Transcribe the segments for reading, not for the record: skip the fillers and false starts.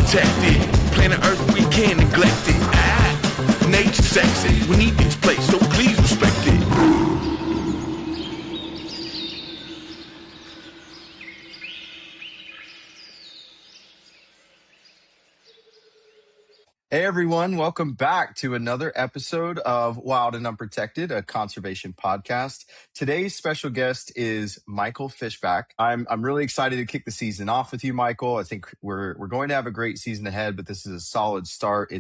unprotected. Planet Earth, we can't neglect it. Nature sexy, we need this place, so please respect it. Hey everyone, welcome back to another episode of Wild and Unprotected, a conservation podcast. Today's special guest is Michael Fishbach. I'm really excited to kick the season off with you, Michael. I think we're going to have a great season ahead, but this is a solid start.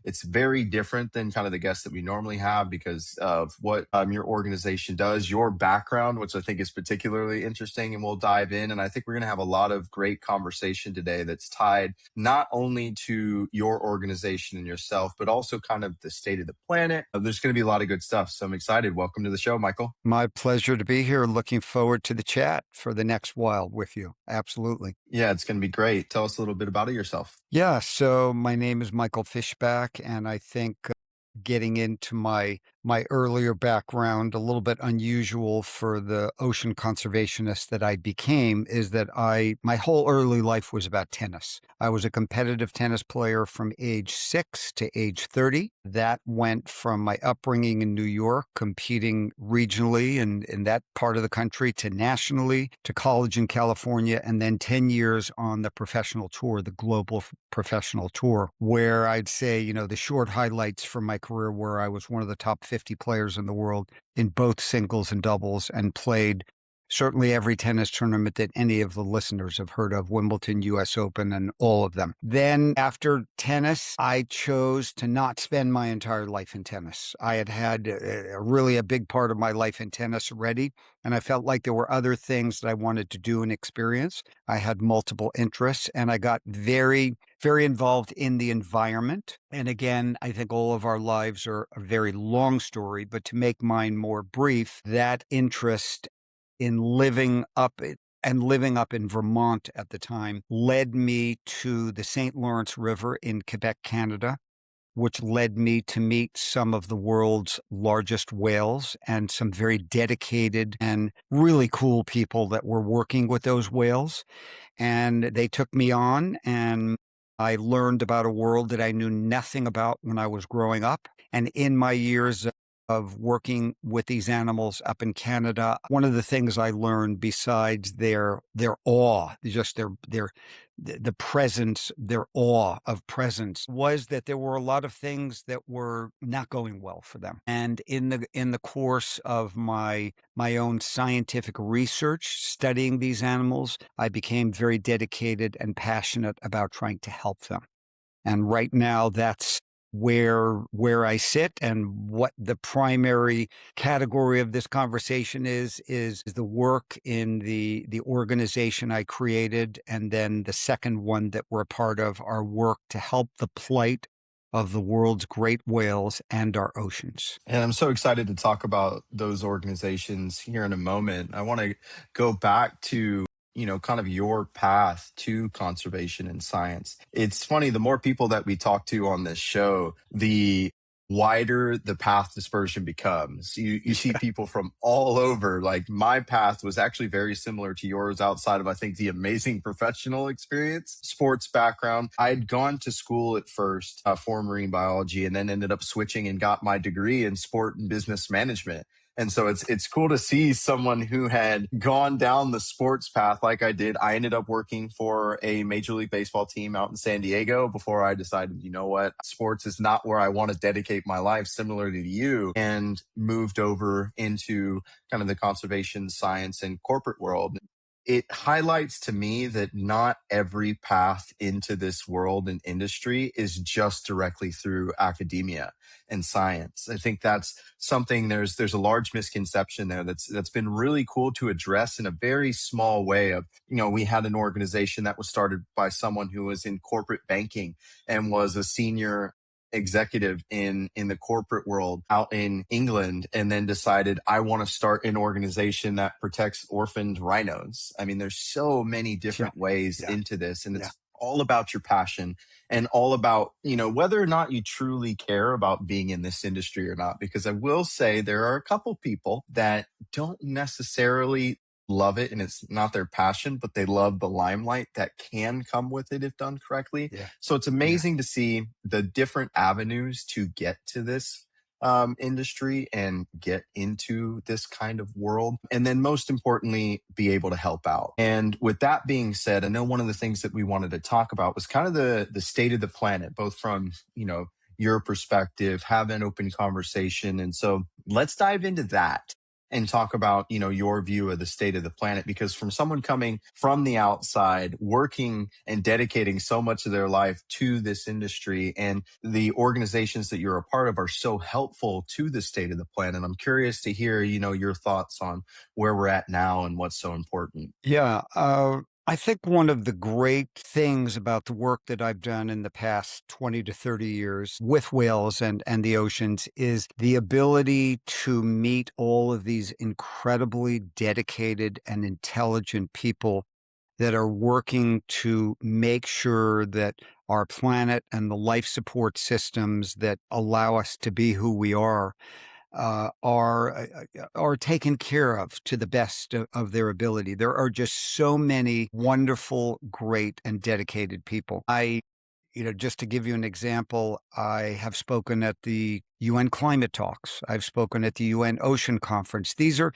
It's very different than kind of the guests that we normally have because of what your organization does, your background, which I think is particularly interesting, and we'll dive in. And I think we're going to have a lot of great conversation today that's tied not only to your organization and yourself, but also kind of the state of the planet. There's going to be a lot of good stuff. So I'm excited. Welcome to the show, Michael. My pleasure to be here. Looking forward to the chat for the next Wild with you. Absolutely. Yeah, it's going to be great. Tell us a little bit about yourself. Yeah, so my name is Michael Fishbach, and I think getting into my earlier background, a little bit unusual for the ocean conservationist that I became, is that my whole early life was about tennis. I was a competitive tennis player from age 6 to age 30. That went from my upbringing in New York, competing regionally and in that part of the country, to nationally, to college in California, and then 10 years on the professional tour, the global professional tour, where I'd say, the short highlights from my career where I was one of the top 50 players in the world in both singles and doubles, and played certainly every tennis tournament that any of the listeners have heard of, Wimbledon, US Open, and all of them. Then after tennis, I chose to not spend my entire life in tennis. I had really a big part of my life in tennis already, and I felt like there were other things that I wanted to do and experience. I had multiple interests, and I got very, very involved in the environment. And again, I think all of our lives are a very long story, but to make mine more brief, that interest in living up in Vermont at the time led me to the St. Lawrence River in Quebec, Canada, which led me to meet some of the world's largest whales and some very dedicated and really cool people that were working with those whales. And they took me on, and I learned about a world that I knew nothing about when I was growing up. And in my years of working with these animals up in Canada, one of the things I learned, besides their awe, just the presence, their awe of presence, was that there were a lot of things that were not going well for them. And in the course of my own scientific research, studying these animals, I became very dedicated and passionate about trying to help them. And right now, that's where I sit, and what the primary category of this conversation is the work in the organization I created, and then the second one that we're a part of, our work to help the plight of the world's great whales and our oceans. And I'm so excited to talk about those organizations here in a moment. I want to go back to kind of your path to conservation and science. It's funny, the more people that we talk to on this show, the wider the path dispersion becomes. You see people from all over. Like, my path was actually very similar to yours outside of, I think, the amazing professional experience, sports background. I had gone to school at first for marine biology, and then ended up switching and got my degree in sport and business management. And so it's cool to see someone who had gone down the sports path like I did. I ended up working for a Major League Baseball team out in San Diego before I decided, you know what, sports is not where I want to dedicate my life, similarly to you, and moved over into kind of the conservation, science, and corporate world. It highlights to me that not every path into this world and industry is just directly through academia and science. I think that's something, there's a large misconception there that's been really cool to address in a very small way. Of, we had an organization that was started by someone who was in corporate banking and was a senior executive in the corporate world out in England, and then decided, I want to start an organization that protects orphaned rhinos. I mean, there's so many different ways into this, and it's all about your passion and all about, whether or not you truly care about being in this industry or not. Because I will say there are a couple people that don't necessarily love it and it's not their passion, but they love the limelight that can come with it if done correctly. Yeah. So it's Yeah. amazing to see the different avenues to get to this industry and get into this kind of world. And then most importantly, be able to help out. And with that being said, I know one of the things that we wanted to talk about was kind of the state of the planet, both from, your perspective, have an open conversation. And so let's dive into that and talk about, your view of the state of the planet, because from someone coming from the outside, working and dedicating so much of their life to this industry, and the organizations that you're a part of are so helpful to the state of the planet. I'm curious to hear, your thoughts on where we're at now and what's so important. Yeah. I think one of the great things about the work that I've done in the past 20 to 30 years with whales and the oceans is the ability to meet all of these incredibly dedicated and intelligent people that are working to make sure that our planet and the life support systems that allow us to be who we are taken care of to the best of their ability. There are just so many wonderful, great, and dedicated people. Just to give you an example, I have spoken at the UN climate talks. I've spoken at the UN Ocean Conference. These are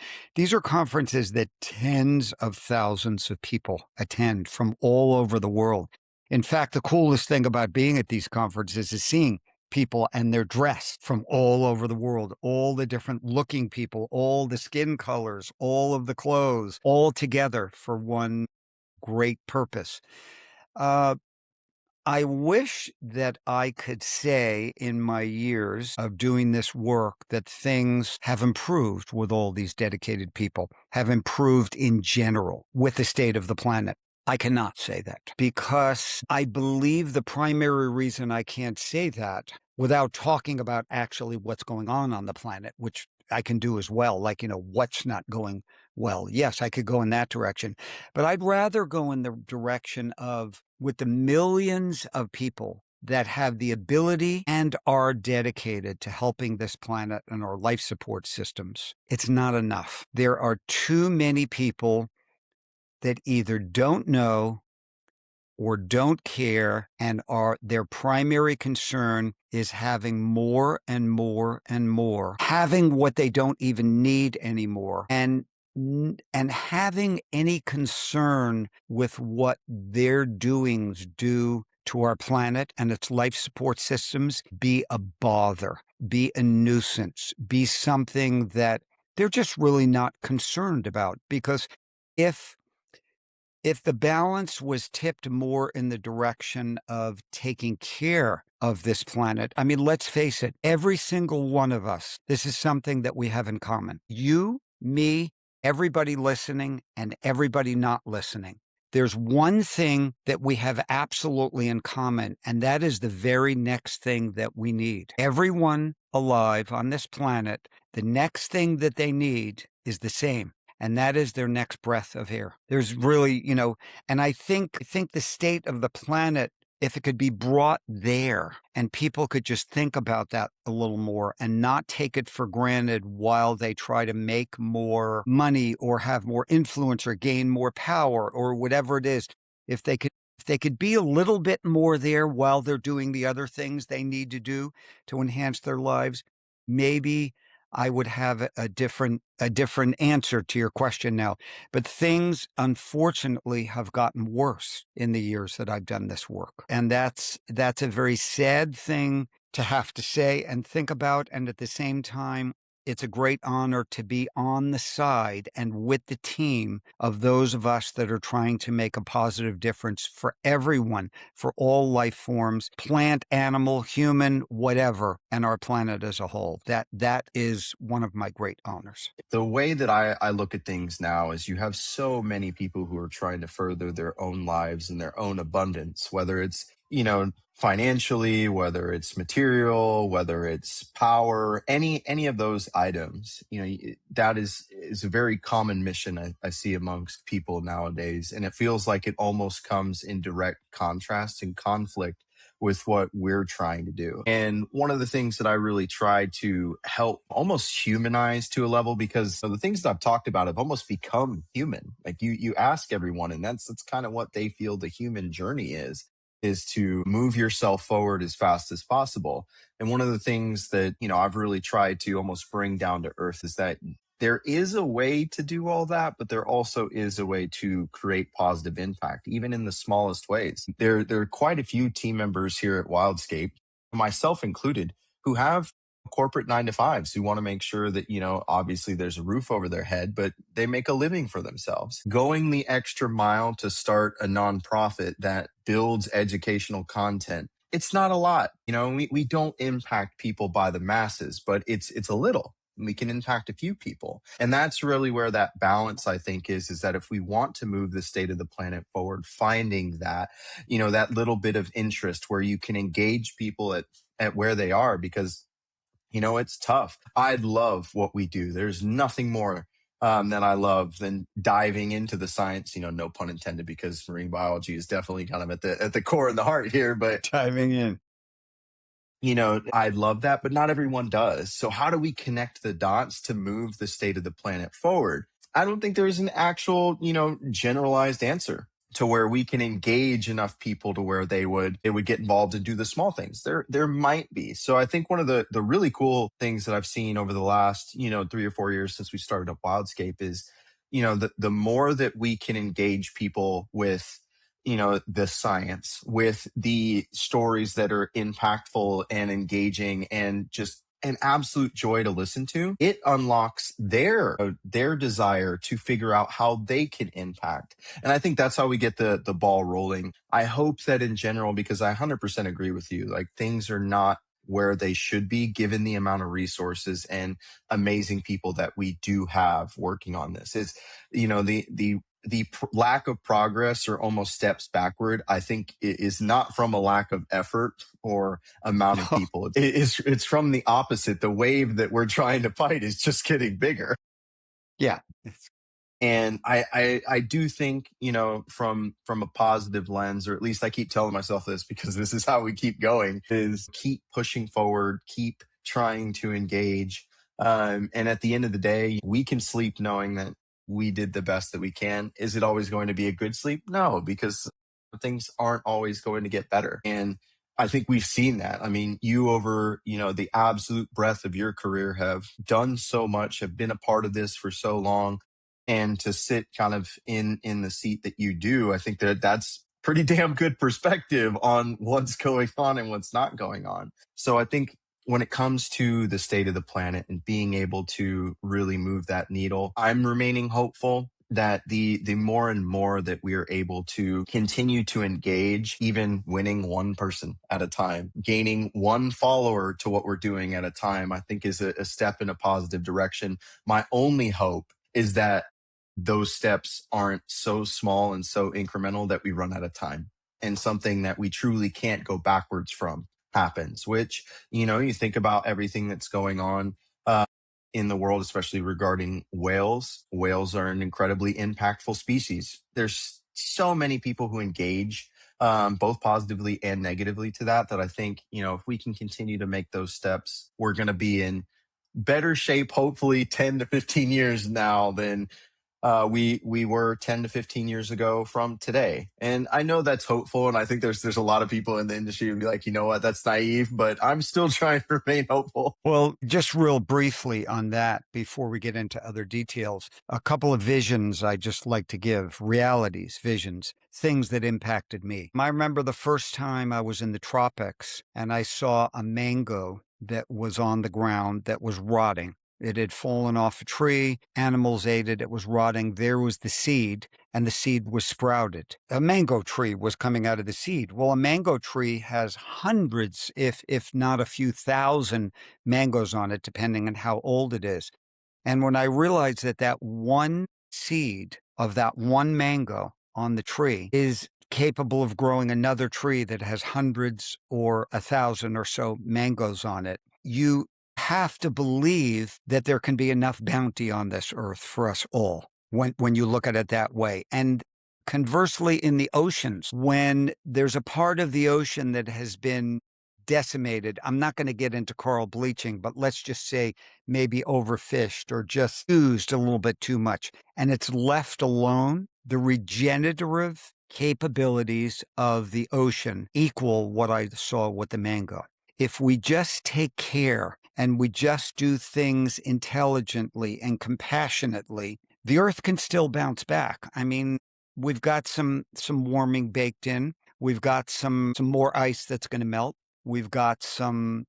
conferences that tens of thousands of people attend from all over the world. In fact, the coolest thing about being at these conferences is seeing people and they're dressed from all over the world, all the different looking people, all the skin colors, all of the clothes, all together for one great purpose. Uh, I wish that I could say in my years of doing this work that things have improved with all these dedicated people, have improved in general with the state of the planet. I cannot say that because I believe the primary reason I can't say that without talking about actually what's going on the planet, which I can do as well, like, what's not going well. Yes, I could go in that direction, but I'd rather go in the direction of with the millions of people that have the ability and are dedicated to helping this planet and our life support systems. It's not enough. There are too many people that either don't know or don't care, and their primary concern is having more and more and more, having what they don't even need anymore, and having any concern with what their doings do to our planet and its life support systems be a bother, be a nuisance, be something that they're just really not concerned about. Because if the balance was tipped more in the direction of taking care of this planet, I mean, let's face it, every single one of us, this is something that we have in common. You, me, everybody listening, and everybody not listening. There's one thing that we have absolutely in common, and that is the very next thing that we need. Everyone alive on this planet, the next thing that they need is the same, and that is their next breath of air. There's really, and I think the state of the planet, if it could be brought there and people could just think about that a little more and not take it for granted while they try to make more money or have more influence or gain more power or whatever it is, if they could be a little bit more there while they're doing the other things they need to do to enhance their lives, maybe I would have a different answer to your question now. But things, unfortunately, have gotten worse in the years that I've done this work. And that's a very sad thing to have to say and think about. And at the same time, it's a great honor to be on the side and with the team of those of us that are trying to make a positive difference for everyone, for all life forms, plant, animal, human, whatever, and our planet as a whole. That is one of my great honors. The way that I look at things now is you have so many people who are trying to further their own lives and their own abundance, whether it's, financially, whether it's material, whether it's power, any of those items, that is a very common mission I see amongst people nowadays. And it feels like it almost comes in direct contrast and conflict with what we're trying to do. And one of the things that I really try to help almost humanize to a level, because the things that I've talked about have almost become human. Like you ask everyone, and that's kind of what they feel the human journey is to move yourself forward as fast as possible. And one of the things that, I've really tried to almost bring down to earth is that there is a way to do all that, but there also is a way to create positive impact, even in the smallest ways. There are quite a few team members here at Wildscape, myself included, who have corporate 9 to 5s who want to make sure that, obviously there's a roof over their head, but they make a living for themselves. Going the extra mile to start a nonprofit that builds educational content, it's not a lot. We don't impact people by the masses, but it's a little. We can impact a few people. And that's really where that balance, I think, is that if we want to move the state of the planet forward, finding that, that little bit of interest where you can engage people at where they are, because it's tough. I love what we do. There's nothing more that I love than diving into the science, no pun intended, because marine biology is definitely kind of at the core and the heart here, but Diving in. I love that, but not everyone does. So how do we connect the dots to move the state of the planet forward? I don't think there's an actual, generalized answer to where we can engage enough people to where they would get involved and do the small things. There might be. So I think one of the really cool things that I've seen over the last, 3 or 4 years since we started up Wildscape is, the more that we can engage people with, the science, with the stories that are impactful and engaging and just an absolute joy to listen to, it unlocks their desire to figure out how they can impact. And I think that's how we get the ball rolling. I hope that in general, because I 100% agree with you, like things are not where they should be given the amount of resources and amazing people that we do have working on this. It's, lack of progress or almost steps backward, I think it is not from a lack of effort or amount of people. It's from the opposite. The wave that we're trying to fight is just getting bigger. Yeah. And I do think, from a positive lens, or at least I keep telling myself this because this is how we keep going, is keep pushing forward, keep trying to engage. And at the end of the day, we can sleep knowing that we did the best that we can. Is it always going to be a good sleep? No, because things aren't always going to get better. And I think we've seen that. I mean, you over, the absolute breadth of your career have done so much, have been a part of this for so long. And to sit kind of in the seat that you do, I think that's pretty damn good perspective on what's going on and what's not going on. So I think when it comes to the state of the planet and being able to really move that needle, I'm remaining hopeful that the more and more that we are able to continue to engage, even winning one person at a time, gaining one follower to what we're doing at a time, I think is a step in a positive direction. My only hope is that those steps aren't so small and so incremental that we run out of time and something that we truly can't go backwards from happens, which, you think about everything that's going on in the world, especially regarding whales. Whales are an incredibly impactful species. There's so many people who engage both positively and negatively to that I think, if we can continue to make those steps, we're going to be in better shape, hopefully 10 to 15 years now than we were 10 to 15 years ago from today. And I know that's hopeful. And I think there's a lot of people in the industry who be like, you know what, that's naive, but I'm still trying to remain hopeful. Well, just real briefly on that before we get into other details, a couple of visions I just like to give, realities, visions, things that impacted me. I remember the first time I was in the tropics and I saw a mango that was on the ground that was rotting. It had fallen off a tree, animals ate it, it was rotting. There was the seed, and the seed was sprouted. A mango tree was coming out of the seed. Well, a mango tree has hundreds, if not a few thousand mangoes on it, depending on how old it is. And when I realized that one seed of that one mango on the tree is capable of growing another tree that has hundreds or 1,000 or so mangoes on it, you have to believe that there can be enough bounty on this earth for us all when you look at it that way. And Conversely, in the oceans, when there's a part of the ocean that has been decimated, I'm not going to get into coral bleaching, but let's just say maybe overfished or just used a little bit too much, and it's left alone, the regenerative capabilities of the ocean equal what I saw with the mango. If we just take care and we just do things intelligently and compassionately, the earth can still bounce back. I mean, we've got some warming baked in. We've got some more ice that's going to melt. We've got some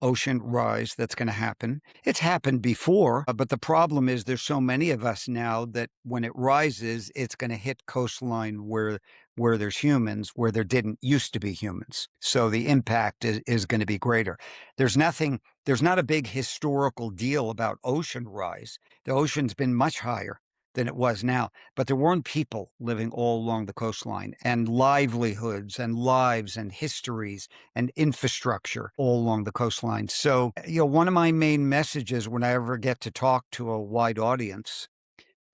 ocean rise that's going to happen. It's happened before, but the problem is there's so many of us now that when it rises, it's going to hit coastline where there's humans, where there didn't used to be humans. So the impact is going to be greater. There's not a big historical deal about ocean rise. The ocean's been much higher than it was now, but there weren't people living all along the coastline, and livelihoods and lives and histories and infrastructure all along the coastline. So, one of my main messages when I ever get to talk to a wide audience,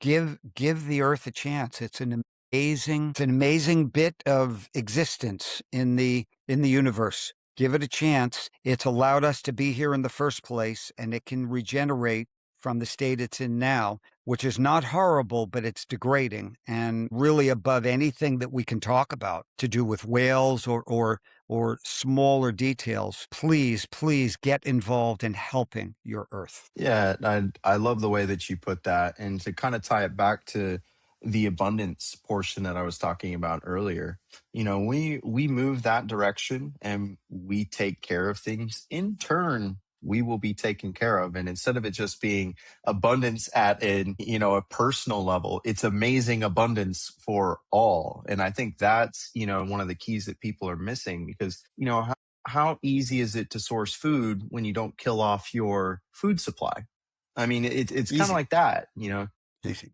give the earth a chance. It's an amazing bit of existence in the universe. Give it a chance. It's allowed us to be here in the first place, and it can regenerate from the state it's in now, which is not horrible, but it's degrading and really above anything that we can talk about to do with whales or smaller details. Please get involved in helping your earth. Yeah, I love the way that you put that. And to kind of tie it back to the abundance portion that I was talking about earlier, we move that direction and we take care of things. In turn, we will be taken care of. And instead of it just being abundance at a personal level, it's amazing abundance for all. And I think that's, one of the keys that people are missing because, how easy is it to source food when you don't kill off your food supply? I mean, it's kind of Easy. like that, Easy.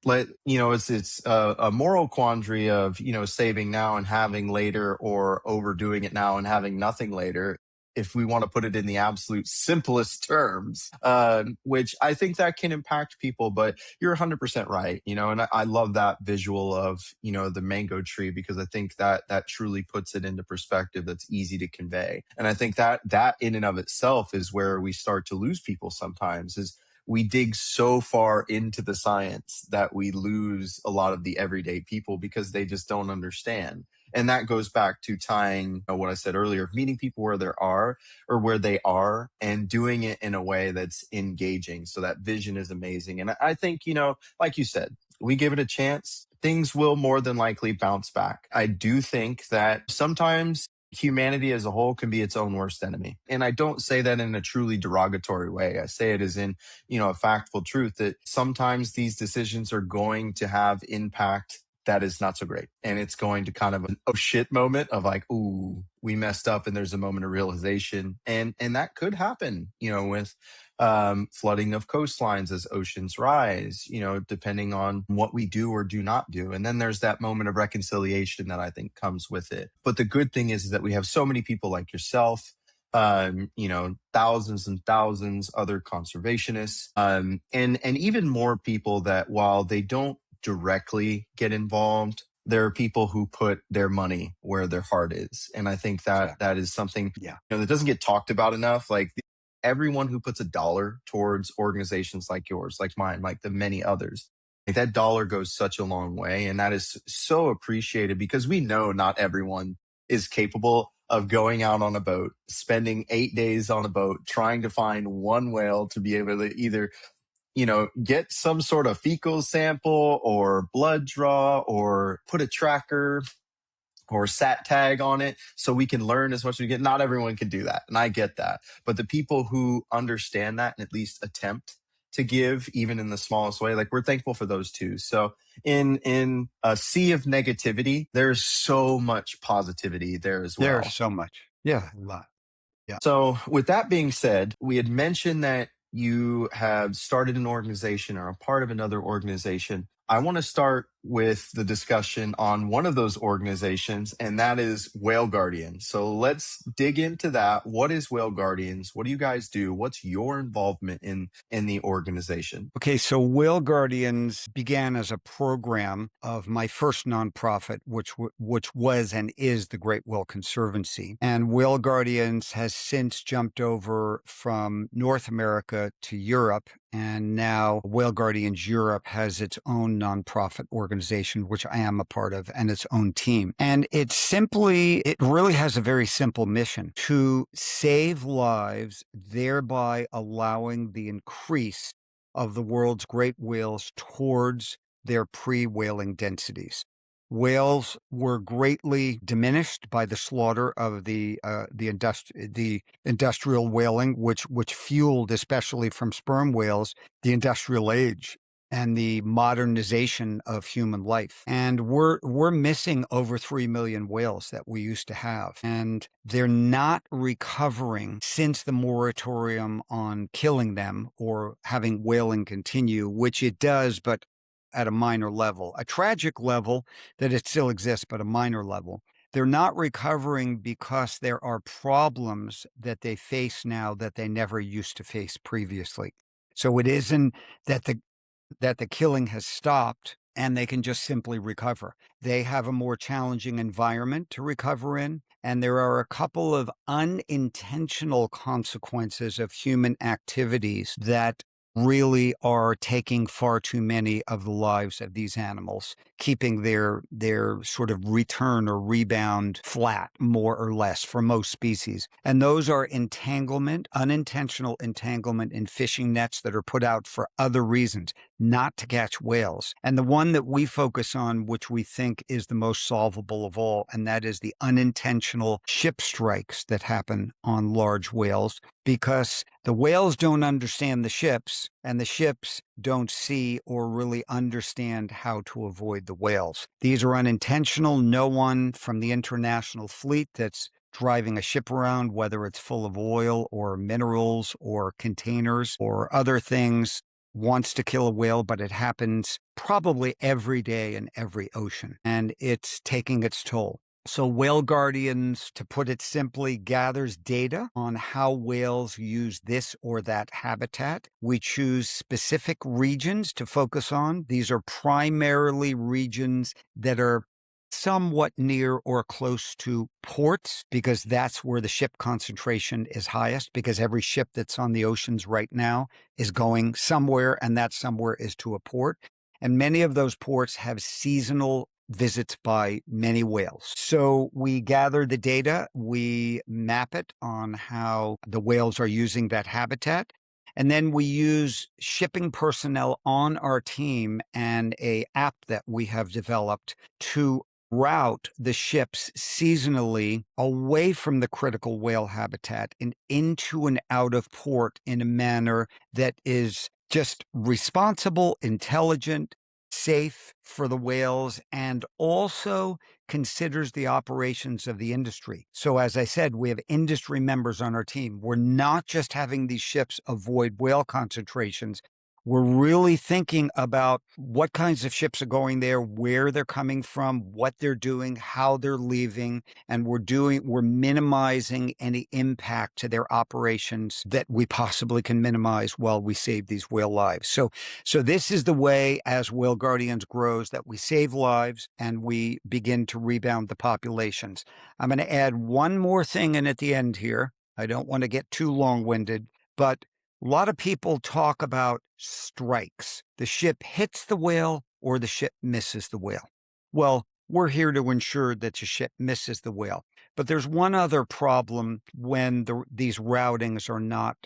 it's a moral quandary of saving now and having later, or overdoing it now and having nothing later, if we want to put it in the absolute simplest terms, which I think that can impact people. But you're 100% right, and I love that visual of the mango tree, because I think that truly puts it into perspective. That's easy to convey, and I think that in and of itself is where we start to lose people sometimes, is we dig so far into the science that we lose a lot of the everyday people because they just don't understand. And that goes back to tying what I said earlier, meeting people where they are and doing it in a way that's engaging. So that vision is amazing. And I think, like you said, we give it a chance, things will more than likely bounce back. I do think that sometimes humanity as a whole can be its own worst enemy. And I don't say that in a truly derogatory way. I say it as in, a factful truth that sometimes these decisions are going to have impact that is not so great. And it's going to kind of an oh shit moment of like, ooh, we messed up, and there's a moment of realization. And that could happen, with flooding of coastlines as oceans rise, depending on what we do or do not do. And then there's that moment of reconciliation that I think comes with it. But the good thing is that we have so many people like yourself, thousands and thousands other conservationists, and even more people that, while they don't directly get involved, there are people who put their money where their heart is. And I think that is something, Yeah. that doesn't get talked about enough. Like, everyone who puts a dollar towards organizations like yours, like mine, like the many others, like that dollar goes such a long way. And that is so appreciated, because we know not everyone is capable of going out on a boat, spending 8 days on a boat, trying to find one whale to be able to either get some sort of fecal sample or blood draw, or put a tracker or sat tag on it so we can learn as much as we get. Not everyone can do that, and I get that. But the people who understand that and at least attempt to give, even in the smallest way, like, we're thankful for those too. So in a sea of negativity, there's so much positivity there as well. There's so much. Yeah, a lot. Yeah. So, with that being said, we had mentioned that you have started an organization or a part of another organization. I want to start with the discussion on one of those organizations, and that is Whale Guardians. So let's dig into that. What is Whale Guardians? What do you guys do? What's your involvement in the organization? Okay, so Whale Guardians began as a program of my first nonprofit, which was and is the Great Whale Conservancy. And Whale Guardians has since jumped over from North America to Europe. And now Whale Guardians Europe has its own nonprofit organization, which I am a part of, and its own team. And it really has a very simple mission: to save lives, thereby allowing the increase of the world's great whales towards their pre-whaling densities. Whales were greatly diminished by the slaughter of the industrial whaling, which fueled, especially from sperm whales, the industrial age and the modernization of human life. And we're missing over 3 million whales that we used to have. And they're not recovering since the moratorium on killing them or having whaling continue, which it does, but at a minor level, a tragic level that it still exists, but a minor level. They're not recovering because there are problems that they face now that they never used to face previously. So it isn't that the killing has stopped and they can just simply recover. They have a more challenging environment to recover in, and there are a couple of unintentional consequences of human activities that really are taking far too many of the lives of these animals, keeping their sort of return or rebound flat, more or less, for most species. And those are unintentional entanglement in fishing nets that are put out for other reasons, not to catch whales. And the one that we focus on, which we think is the most solvable of all, and that is the unintentional ship strikes that happen on large whales, because the whales don't understand the ships, and the ships don't see or really understand how to avoid the whales. These are unintentional. No one from the international fleet that's driving a ship around, whether it's full of oil or minerals or containers or other things, wants to kill a whale, but it happens probably every day in every ocean, and it's taking its toll. So Whale Guardians, to put it simply, gathers data on how whales use this or that habitat. We choose specific regions to focus on. These are primarily regions that are somewhat near or close to ports, because that's where the ship concentration is highest, because every ship that's on the oceans right now is going somewhere, and that somewhere is to a port. And many of those ports have seasonal visits by many whales. So we gather the data, we map it on how the whales are using that habitat, and then we use shipping personnel on our team and an app that we have developed to route the ships seasonally away from the critical whale habitat and into and out of port in a manner that is just responsible, intelligent, safe for the whales, and also considers the operations of the industry. So as I said, we have industry members on our team. We're not just having these ships avoid whale concentrations. We're really thinking about what kinds of ships are going there, where they're coming from, what they're doing, how they're leaving, and we're minimizing any impact to their operations that we possibly can minimize while we save these whale lives. So this is the way, as Whale Guardians grows, that we save lives and we begin to rebound the populations. I'm going to add one more thing in at the end here. I don't want to get too long-winded, but a lot of people talk about strikes. The ship hits the whale or the ship misses the whale. Well, we're here to ensure that the ship misses the whale. But there's one other problem when these routings are not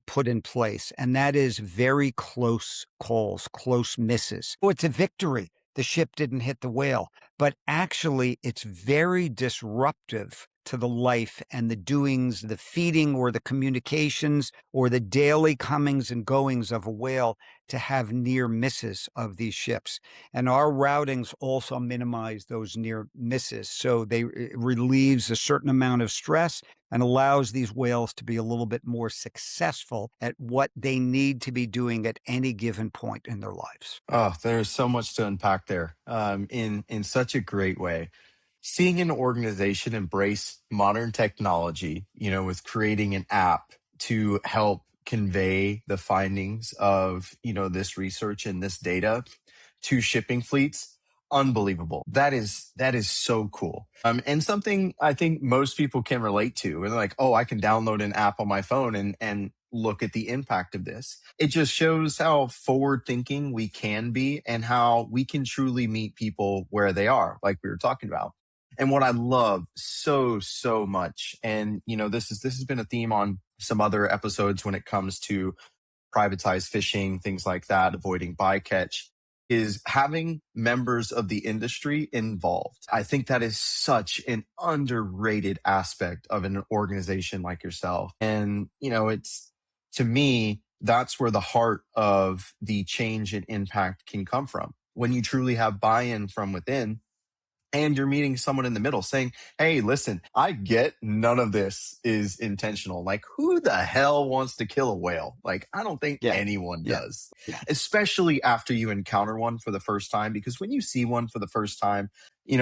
put in place, and that is very close calls, close misses. Oh, it's a victory. The ship didn't hit the whale. But actually, it's very disruptive to the life and the doings, the feeding or the communications or the daily comings and goings of a whale. to have near misses of these ships. And our routings also minimize those near misses. So it relieves a certain amount of stress and allows these whales to be a little bit more successful at what they need to be doing at any given point in their lives. Oh, there's so much to unpack there, in such a great way. Seeing an organization embrace modern technology, with creating an app to help convey the findings of, this research and this data to shipping fleets, unbelievable. That is so cool. And something I think most people can relate to. And they're like, oh, I can download an app on my phone and look at the impact of this. It just shows how forward thinking we can be and how we can truly meet people where they are, like we were talking about. And what I love so much, and this has been a theme on some other episodes when it comes to privatized fishing, things like that, avoiding bycatch, is having members of the industry involved. I think that is such an underrated aspect of an organization like yourself. And, it's, to me, that's where the heart of the change and impact can come from. When you truly have buy-in from within, and you're meeting someone in the middle saying, hey, listen, I get none of this is intentional. Like, who the hell wants to kill a whale? Like, I don't think anyone does, especially after you encounter one for the first time. Because when you see one for the first time,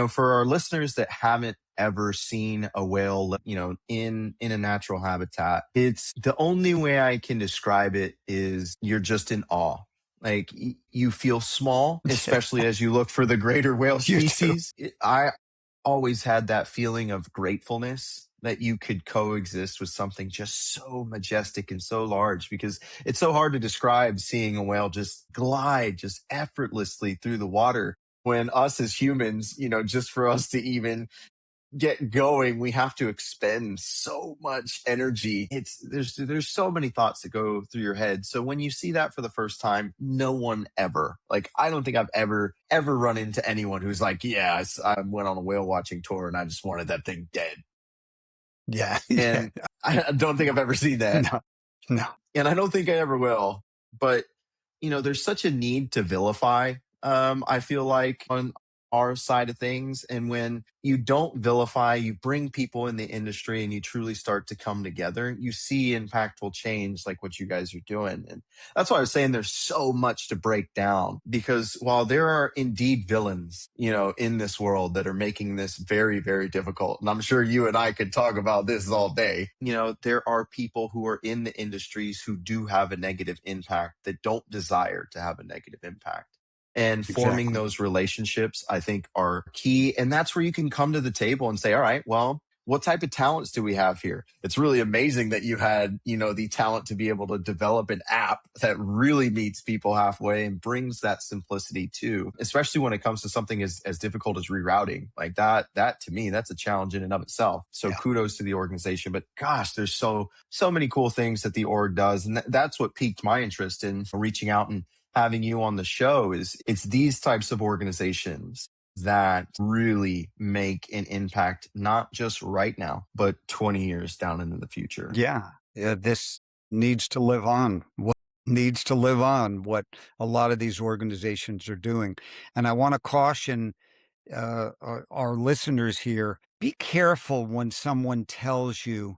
for our listeners that haven't ever seen a whale, in a natural habitat, it's the only way I can describe it is you're just in awe. Like you feel small, especially as you look for the greater whale species. I always had that feeling of gratefulness that you could coexist with something just so majestic and so large, because it's so hard to describe seeing a whale just glide just effortlessly through the water, when us as humans, just for us to even get going, we have to expend so much energy. There's so many thoughts that go through your head. So when you see that for the first time, no one ever, like, I don't think I've ever run into anyone who's like, yeah, I went on a whale watching tour and I just wanted that thing dead. Yeah. And I don't think I've ever seen that. No. And I don't think I ever will. But, there's such a need to vilify, I feel like, on our side of things. And when you don't vilify, you bring people in the industry and you truly start to come together, you see impactful change like what you guys are doing. And that's why I was saying there's so much to break down, because while there are indeed villains, in this world that are making this very, very difficult, and I'm sure you and I could talk about this all day, there are people who are in the industries who do have a negative impact that don't desire to have a negative impact. And forming those relationships, I think, are key. And that's where you can come to the table and say, all right, well, what type of talents do we have here? It's really amazing that you had, the talent to be able to develop an app that really meets people halfway and brings that simplicity too, especially when it comes to something as difficult as rerouting. Like that to me, that's a challenge in and of itself. So kudos to the organization. But gosh, there's so many cool things that the org does. And that's what piqued my interest in reaching out and having you on the show. It's these types of organizations that really make an impact, not just right now, but 20 years down into the future. Yeah. This needs to live on. What needs to live on, what a lot of these organizations are doing. And I want to caution our listeners here, be careful when someone tells you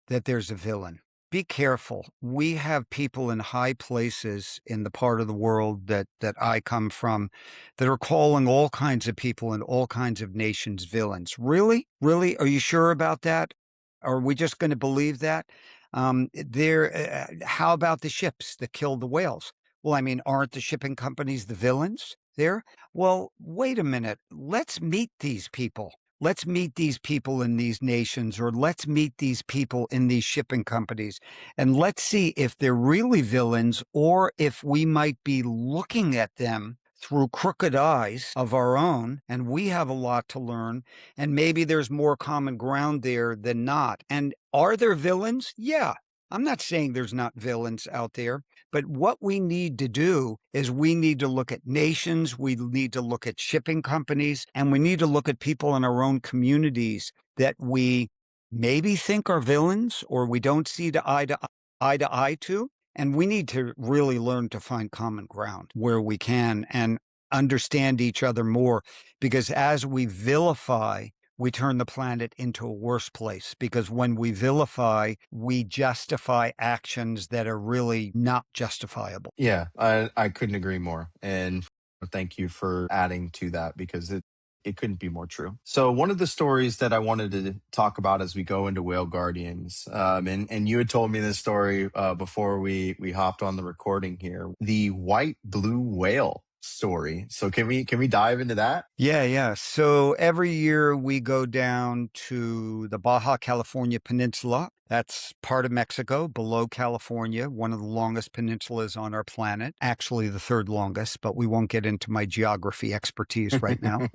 that there's a villain. Be careful. We have people in high places in the part of the world that I come from that are calling all kinds of people in all kinds of nations villains. Really? Really? Are you sure about that? Are we just going to believe that? How about the ships that killed the whales? Well, I mean, aren't the shipping companies the villains there? Well, wait a minute. Let's meet these people. Let's meet these people in these nations, or let's meet these people in these shipping companies, and let's see if they're really villains or if we might be looking at them through crooked eyes of our own, and we have a lot to learn, and maybe there's more common ground there than not. And are there villains? Yeah. I'm not saying there's not villains out there, but what we need to do is we need to look at nations, we need to look at shipping companies, and we need to look at people in our own communities that we maybe think are villains or we don't see eye to eye to, And we need to really learn to find common ground where we can and understand each other more, because as we vilify, we turn the planet into a worse place, because when we vilify, we justify actions that are really not justifiable. Yeah, I couldn't agree more. And thank you for adding to that because it couldn't be more true. So one of the stories that I wanted to talk about as we go into Whale Guardians, and you had told me this story before we hopped on the recording here, the white blue whale story. So can we dive into that? Yeah. So every year we go down to the Baja California Peninsula. That's part of Mexico below California, one of the longest peninsulas on our planet, actually the third longest, but we won't get into my geography expertise right now.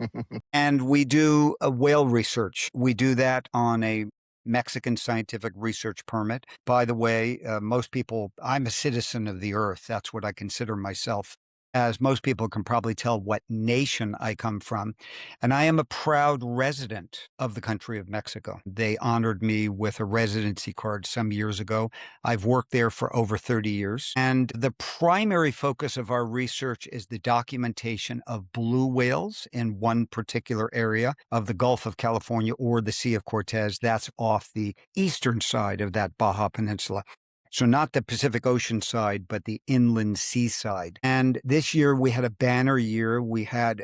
And we do a whale research. We do that on a Mexican scientific research permit. By the way, most people, I'm a citizen of the earth. That's what I consider myself. As most people can probably tell what nation I come from. And I am a proud resident of the country of Mexico. They honored me with a residency card some years ago. I've worked there for over 30 years. And the primary focus of our research is the documentation of blue whales in one particular area of the Gulf of California or the Sea of Cortez. That's off the eastern side of that Baja Peninsula. So not the Pacific Ocean side, but the inland seaside. And this year we had a banner year. We had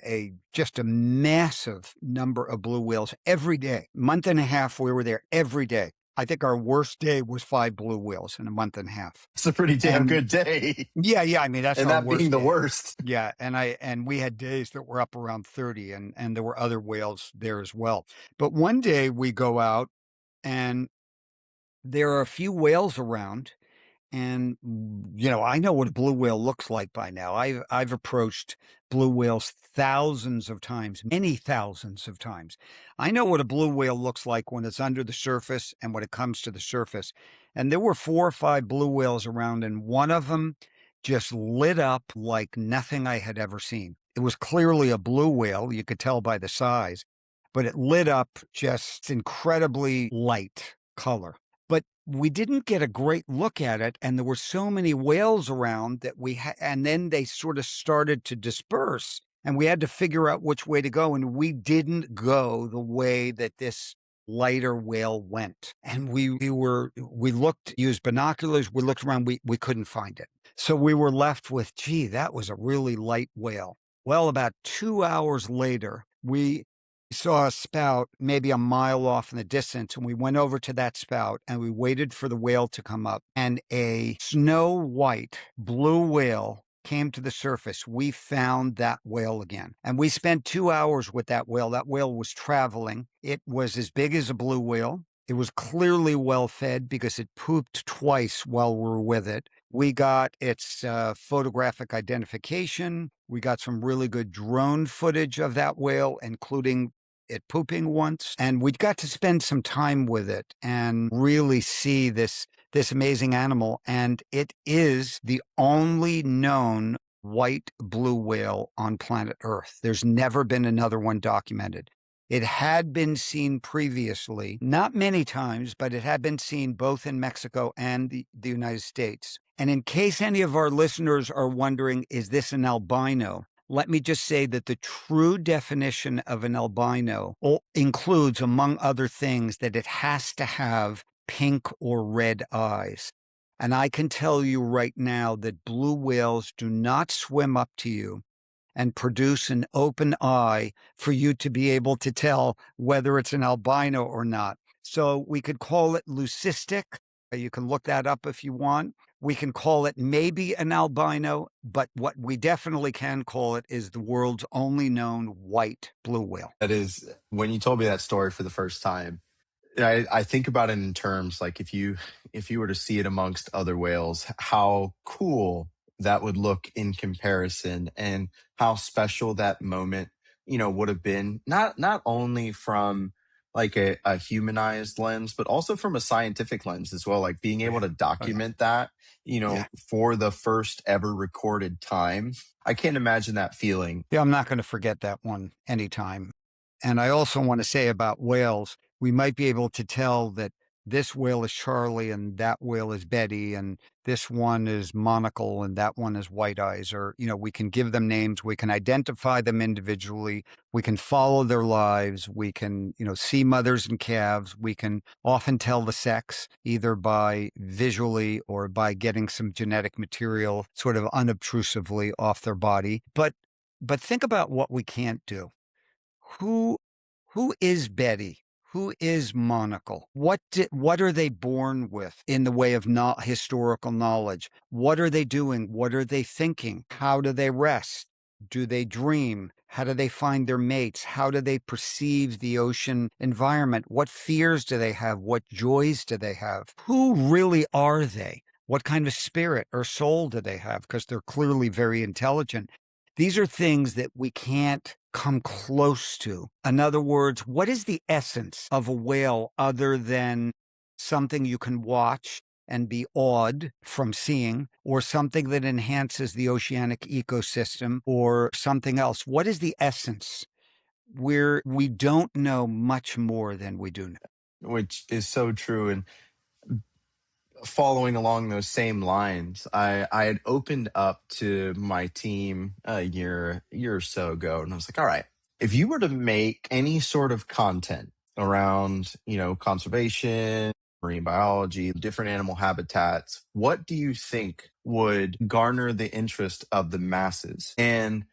just a massive number of blue whales every day. Month and a half we were there every day. I think our worst day was 5 blue whales in a month and a half. It's a pretty damn And good day. yeah. I mean, that's And our that being worst the day. worst. Yeah, and we had days that were up around 30, and there were other whales there as well. But one day we go out and there are a few whales around, and I know what a blue whale looks like by now. I've approached blue whales thousands of times, many thousands of times. I know what a blue whale looks like when it's under the surface and when it comes to the surface. And there were 4 or 5 blue whales around, and one of them just lit up like nothing I had ever seen. It was clearly a blue whale. You could tell by the size, but it lit up just incredibly light color. But we didn't get a great look at it, and there were so many whales around that and then they sort of started to disperse, and we had to figure out which way to go, and we didn't go the way that this lighter whale went. And we looked, used binoculars, we looked around, we couldn't find it. So we were left with, gee, that was a really light whale. Well, about 2 hours later, we saw a spout maybe a mile off in the distance, and we went over to that spout and we waited for the whale to come up, and a snow white blue whale came to the surface. We found that whale again, and we spent 2 hours with that whale. That whale was traveling. It was as big as a blue whale. It was clearly well fed because it pooped twice while we were with it. We got its photographic identification. We got some really good drone footage of that whale, including it pooping once. And we got to spend some time with it and really see this amazing animal. And it is the only known white blue whale on planet Earth. There's never been another one documented. It had been seen previously, not many times, but it had been seen both in Mexico and the United States. And in case any of our listeners are wondering, is this an albino? Let me just say that the true definition of an albino includes, among other things, that it has to have pink or red eyes. And I can tell you right now that blue whales do not swim up to you and produce an open eye for you to be able to tell whether it's an albino or not. So we could call it leucistic. You can look that up if you want. We can call it maybe an albino, but what we definitely can call it is the world's only known white blue whale. That is, when you told me that story for the first time, I think about it in terms like if you were to see it amongst other whales, how cool that would look in comparison, and how special that moment would have been, not only from like a humanized lens, but also from a scientific lens as well, like being able to Oh, yeah. document that Yeah. for the first ever recorded time. I can't imagine that feeling. Yeah, I'm not going to forget that one anytime. And I also want to say about whales, we might be able to tell that this whale is Charlie and that whale is Betty and this one is Monocle and that one is White Eyes. Or, we can give them names. We can identify them individually. We can follow their lives. We can, see mothers and calves. We can often tell the sex either by visually or by getting some genetic material sort of unobtrusively off their body. But think about what we can't do. Who who is Betty? Who is Monocle? What are they born with in the way of not historical knowledge? What are they doing? What are they thinking? How do they rest? Do they dream? How do they find their mates? How do they perceive the ocean environment? What fears do they have? What joys do they have? Who really are they? What kind of spirit or soul do they have? Because they're clearly very intelligent. These are things that we can't come close to. In other words, what is the essence of a whale other than something you can watch and be awed from seeing, or something that enhances the oceanic ecosystem, or something else? What is the essence? We don't know much more than we do know. Which is so true. And following along those same lines, I had opened up to my team a year or so ago, and I was like, all right, if you were to make any sort of content around, conservation, marine biology, different animal habitats, what do you think would garner the interest of the masses? And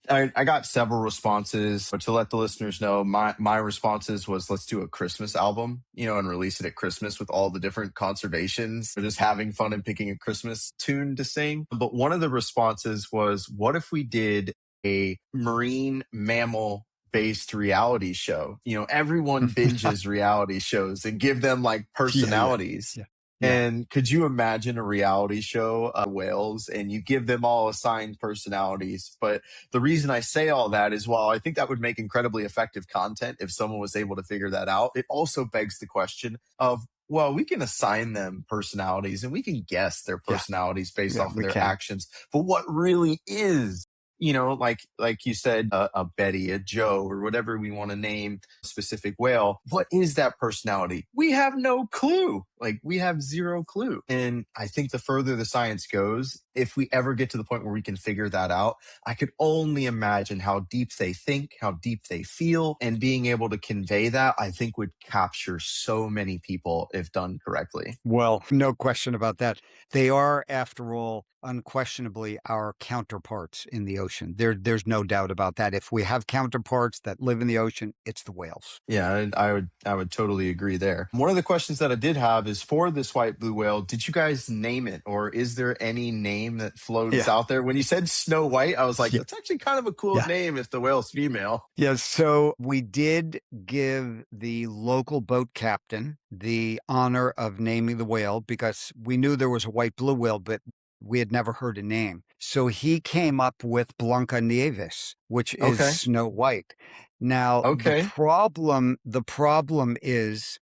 I got several responses, but to let the listeners know, my responses was, let's do a Christmas album, and release it at Christmas with all the different conservations. We're just having fun and picking a Christmas tune to sing. But one of the responses was, what if we did a marine mammal based reality show? Everyone binges reality shows and give them like personalities. Yeah. And could you imagine a reality show of whales and you give them all assigned personalities? But the reason I say all that is, while I think that would make incredibly effective content if someone was able to figure that out, it also begs the question of, well, we can assign them personalities and we can guess their personalities based off of their actions. But what really is, like you said, a Betty, a Joe, or whatever we want to name a specific whale, what is that personality? We have no clue. Like, we have zero clue. And I think the further the science goes, if we ever get to the point where we can figure that out, I could only imagine how deep they think, how deep they feel, and being able to convey that, I think would capture so many people if done correctly. Well, no question about that. They are, after all, unquestionably our counterparts in the ocean. There's no doubt about that. If we have counterparts that live in the ocean, it's the whales. Yeah, I would totally agree there. One of the questions that I did have is, for this white blue whale, did you guys name it, or is there any name that floats out there? When you said Snow White, I was like, that's actually kind of a cool name if the whale's female. Yeah, so we did give the local boat captain the honor of naming the whale because we knew there was a white blue whale, but we had never heard a name. So he came up with Blanca Nieves, which is Snow White. Now, the problem is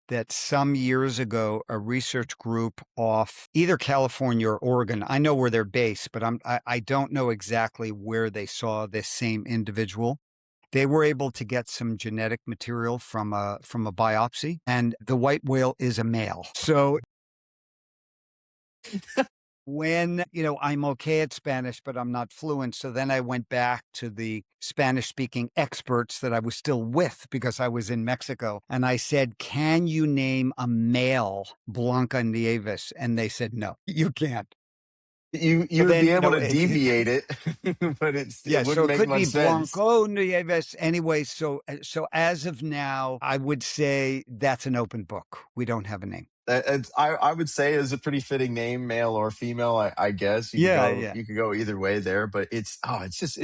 that some years ago, a research group off either California or Oregon, I know where they're based, but I don't know exactly where they saw this same individual. They were able to get some genetic material from a biopsy, and the white whale is a male. So when, I'm okay at Spanish, but I'm not fluent. So then I went back to the Spanish speaking experts that I was still with because I was in Mexico. And I said, can you name a male Blanca Nieves? And they said, no, you can't. You would be able to deviate it, but it wouldn't make much sense. Blanco Nieves. Anyway, so as of now, I would say that's an open book. We don't have a name. I would say is a pretty fitting name, male or female. I guess you could go either way there, but it's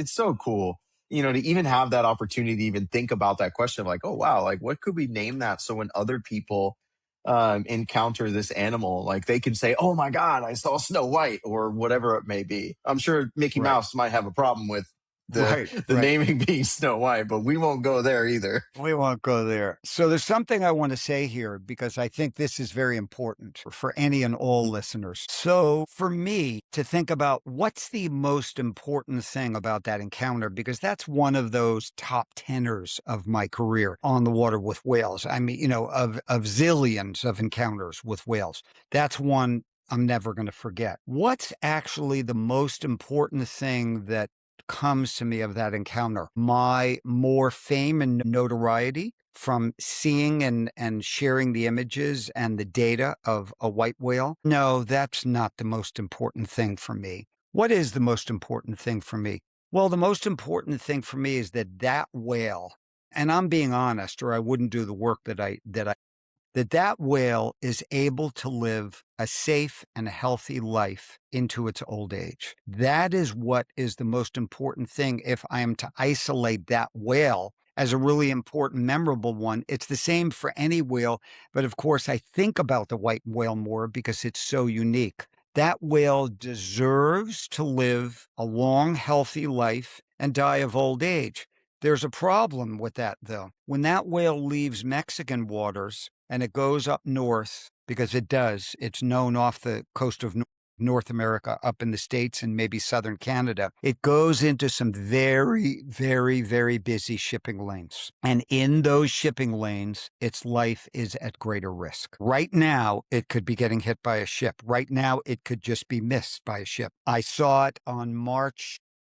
so cool, to even have that opportunity to even think about that question of like, oh wow, like what could we name that? So when other people encounter this animal, like they can say, oh my God, I saw Snow White, or whatever it may be. I'm sure Mickey Mouse might have a problem with the Right, the right. naming being Snow White, but we won't go there either. We won't go there. So there's something I want to say here because I think this is very important for any and all listeners. So for me to think about what's the most important thing about that encounter, because that's one of those top tenors of my career on the water with whales. I mean, of zillions of encounters with whales. That's one I'm never going to forget. What's actually the most important thing that comes to me of that encounter? My more fame and notoriety from seeing and sharing the images and the data of a white whale? No, that's not the most important thing for me. What is the most important thing for me? Well, the most important thing for me is that whale, and I'm being honest, or I wouldn't do the work that whale is able to live a safe and healthy life into its old age. That is what is the most important thing. If I am to isolate that whale as a really important, memorable one, it's the same for any whale. But of course, I think about the white whale more because it's so unique. That whale deserves to live a long, healthy life and die of old age. There's a problem with that, though. When that whale leaves Mexican waters and it goes up north, because it does, it's known off the coast of North America, up in the States and maybe southern Canada, it goes into some very, very, very busy shipping lanes. And in those shipping lanes, its life is at greater risk. Right now, it could be getting hit by a ship. Right now, it could just be missed by a ship. I saw it on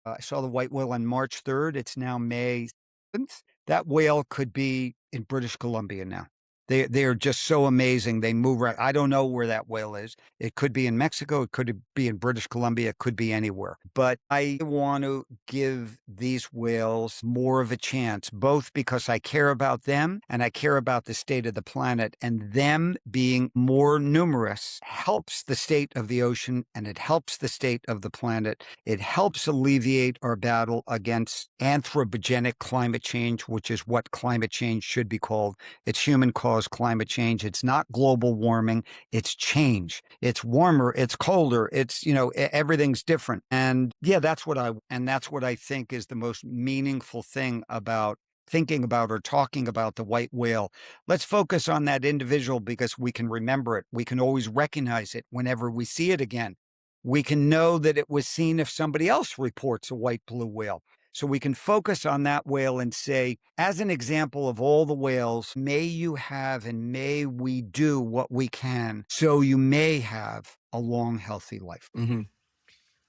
I saw the white whale on March 3rd. It's now May 7th. That whale could be in British Columbia now. They are just so amazing. They move right. I don't know where that whale is. It could be in Mexico. It could be in British Columbia. It could be anywhere. But I want to give these whales more of a chance, both because I care about them and I care about the state of the planet. And them being more numerous helps the state of the ocean and it helps the state of the planet. It helps alleviate our battle against anthropogenic climate change, which is what climate change should be called. It's human-caused climate change. It's not global warming. It's change. It's warmer. It's colder. It's, everything's different. And yeah, that's what I think is the most meaningful thing about thinking about or talking about the white whale. Let's focus on that individual because we can remember it. We can always recognize it whenever we see it again. We can know that it was seen if somebody else reports a white blue whale. So we can focus on that whale and say, as an example of all the whales, may you have and may we do what we can so you may have a long, healthy life. Hmm.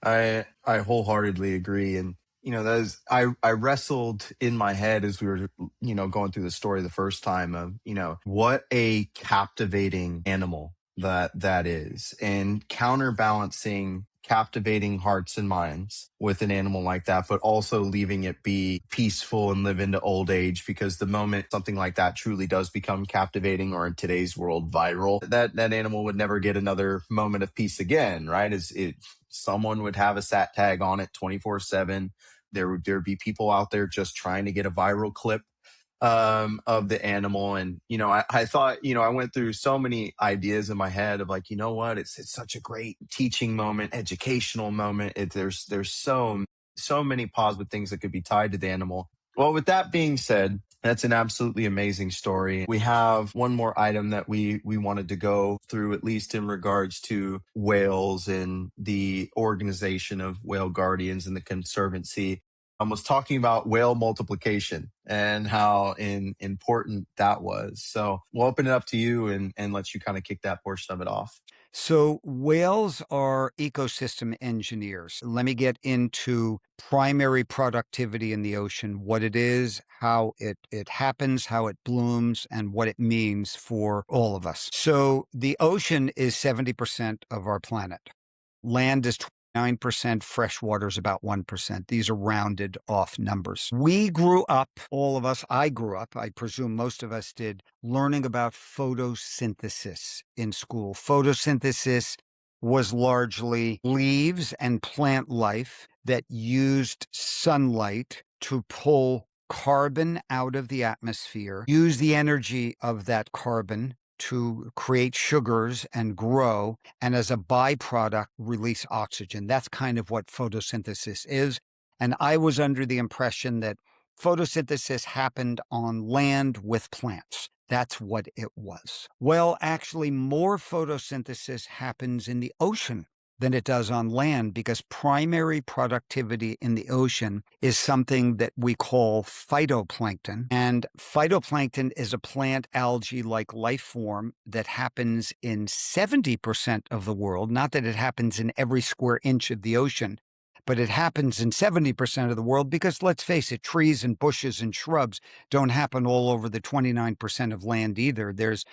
I wholeheartedly agree, and that is I wrestled in my head as we were going through the story the first time of what a captivating animal that is, and counterbalancing captivating hearts and minds with an animal like that, but also leaving it be peaceful and live into old age, because the moment something like that truly does become captivating, or in today's world viral, that animal would never get another moment of peace again, right? Someone would have a sat tag on it 24/7. There'd be people out there just trying to get a viral clip of the animal. And I thought, I went through so many ideas in my head of like, what, it's such a great teaching moment, educational moment. There's so many positive things that could be tied to the animal. Well, with that being said, that's an absolutely amazing story. We have one more item that we wanted to go through, at least in regards to whales and the organization of whale guardians and the conservancy. I was talking about whale multiplication and how important that was. So we'll open it up to you and let you kind of kick that portion of it off. So whales are ecosystem engineers. Let me get into primary productivity in the ocean, what it is, how it happens, how it blooms, and what it means for all of us. So the ocean is 70% of our planet. Land is 9%, fresh water is about 1%. These are rounded off numbers. We grew up, all of us, I grew up, I presume most of us did, learning about photosynthesis in school. Photosynthesis was largely leaves and plant life that used sunlight to pull carbon out of the atmosphere, use the energy of that carbon to create sugars and grow, and as a byproduct, release oxygen. That's kind of what photosynthesis is. And I was under the impression that photosynthesis happened on land with plants. That's what it was. Well, actually, more photosynthesis happens in the ocean than it does on land because primary productivity in the ocean is something that we call phytoplankton. And phytoplankton is a plant algae like life form that happens in 70% of the world. Not that it happens in every square inch of the ocean, but it happens in 70% of the world because, let's face it, trees and bushes and shrubs don't happen all over the 29% of land either. There's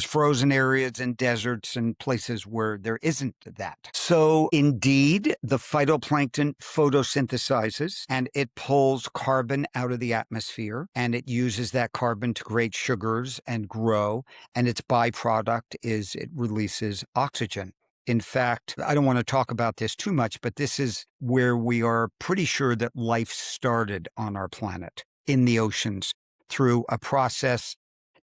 frozen areas and deserts and places where there isn't that. So indeed, the phytoplankton photosynthesizes and it pulls carbon out of the atmosphere and it uses that carbon to create sugars and grow. And its byproduct is it releases oxygen. In fact, I don't want to talk about this too much, but this is where we are pretty sure that life started on our planet, in the oceans, through a process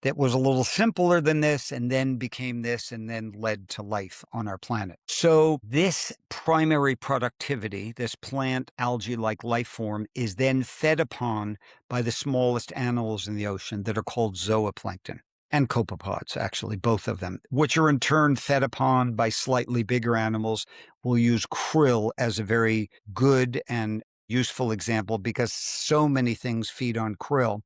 that was a little simpler than this and then became this and then led to life on our planet. So this primary productivity, this plant algae-like life form, is then fed upon by the smallest animals in the ocean that are called zooplankton. And copepods, actually, both of them, which are in turn fed upon by slightly bigger animals. We'll use krill as a very good and useful example because so many things feed on krill.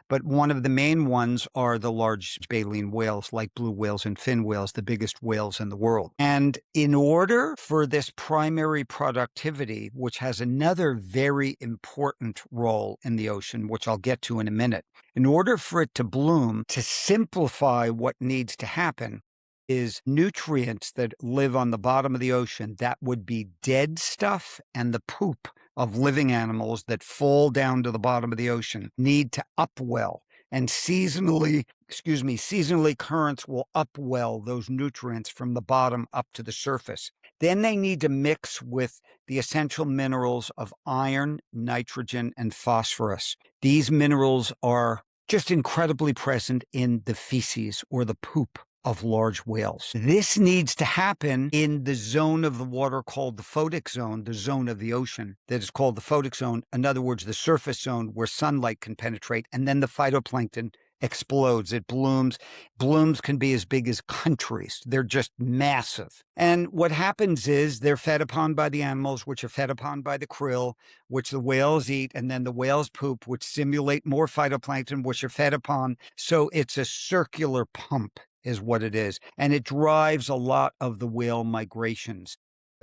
But one of the main ones are the large baleen whales, like blue whales and fin whales, the biggest whales in the world. And in order for this primary productivity, which has another very important role in the ocean, which I'll get to in a minute, in order for it to bloom, to simplify what needs to happen, is nutrients that live on the bottom of the ocean. That would be dead stuff and the poop of living animals that fall down to the bottom of the ocean need to upwell. And seasonally currents will upwell those nutrients from the bottom up to the surface. Then they need to mix with the essential minerals of iron, nitrogen, and phosphorus. These minerals are just incredibly present in the feces or the poop of large whales. This needs to happen in the zone of the water called the photic zone, the zone of the ocean that is called the photic zone. In other words, the surface zone where sunlight can penetrate, and then the phytoplankton explodes. It blooms. Blooms can be as big as countries. They're just massive. And what happens is they're fed upon by the animals, which are fed upon by the krill, which the whales eat, and then the whales poop, which simulate more phytoplankton, which are fed upon. So it's a circular pump is what it is. And it drives a lot of the whale migrations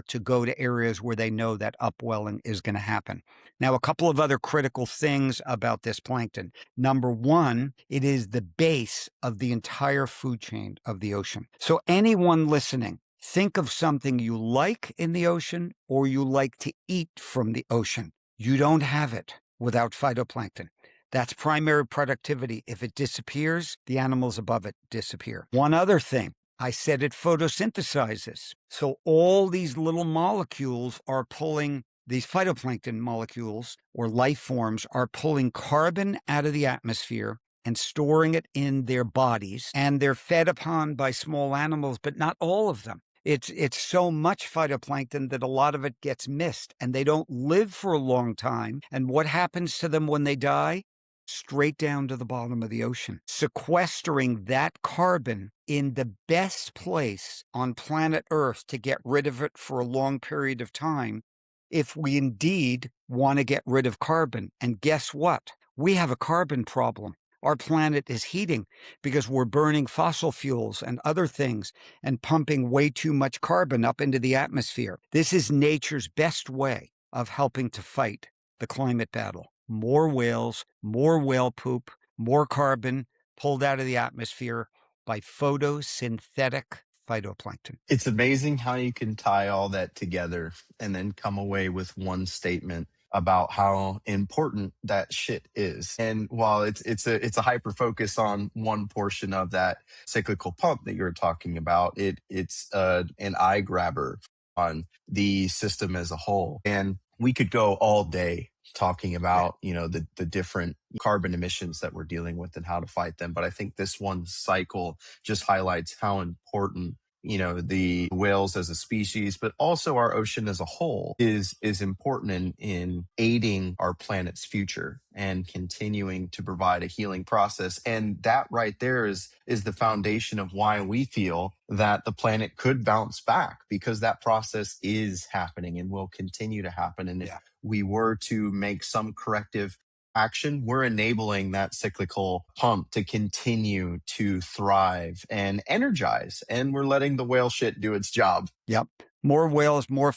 to go to areas where they know that upwelling is going to happen. Now, a couple of other critical things about this plankton. Number one, it is the base of the entire food chain of the ocean. So anyone listening, think of something you like in the ocean or you like to eat from the ocean. You don't have it without phytoplankton. That's primary productivity. If it disappears, the animals above it disappear. One other thing, I said it photosynthesizes. So all these little molecules are pulling, these phytoplankton molecules or life forms are pulling carbon out of the atmosphere and storing it in their bodies. And they're fed upon by small animals, but not all of them. It's so much phytoplankton that a lot of it gets missed and they don't live for a long time. And what happens to them when they die? Straight down to the bottom of the ocean, sequestering that carbon in the best place on planet Earth to get rid of it for a long period of time, if we indeed want to get rid of carbon. And guess what? We have a carbon problem. Our planet is heating because we're burning fossil fuels and other things and pumping way too much carbon up into the atmosphere. This is nature's best way of helping to fight the climate battle. More whales, more whale poop, more carbon pulled out of the atmosphere by photosynthetic phytoplankton. It's amazing how you can tie all that together and then come away with one statement about how important that shit is. And while it's a hyper focus on one portion of that cyclical pump that you're talking about, it's an eye grabber on the system as a whole. And we could go all day talking about, the different carbon emissions that we're dealing with and how to fight them. But I think this one cycle just highlights how important the whales as a species, but also our ocean as a whole is important in aiding our planet's future and continuing to provide a healing process. And that right there is the foundation of why we feel that the planet could bounce back, because that process is happening and will continue to happen. And if we were to make some corrective action, we're enabling that cyclical pump to continue to thrive and energize, and we're letting the whale shit do its job. Yep. More whales, more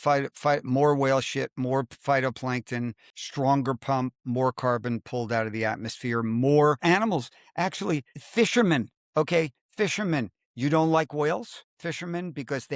more whale shit, more phytoplankton, stronger pump, more carbon pulled out of the atmosphere, more animals. Actually, fishermen. Okay, fishermen. You don't like whales, fishermen, because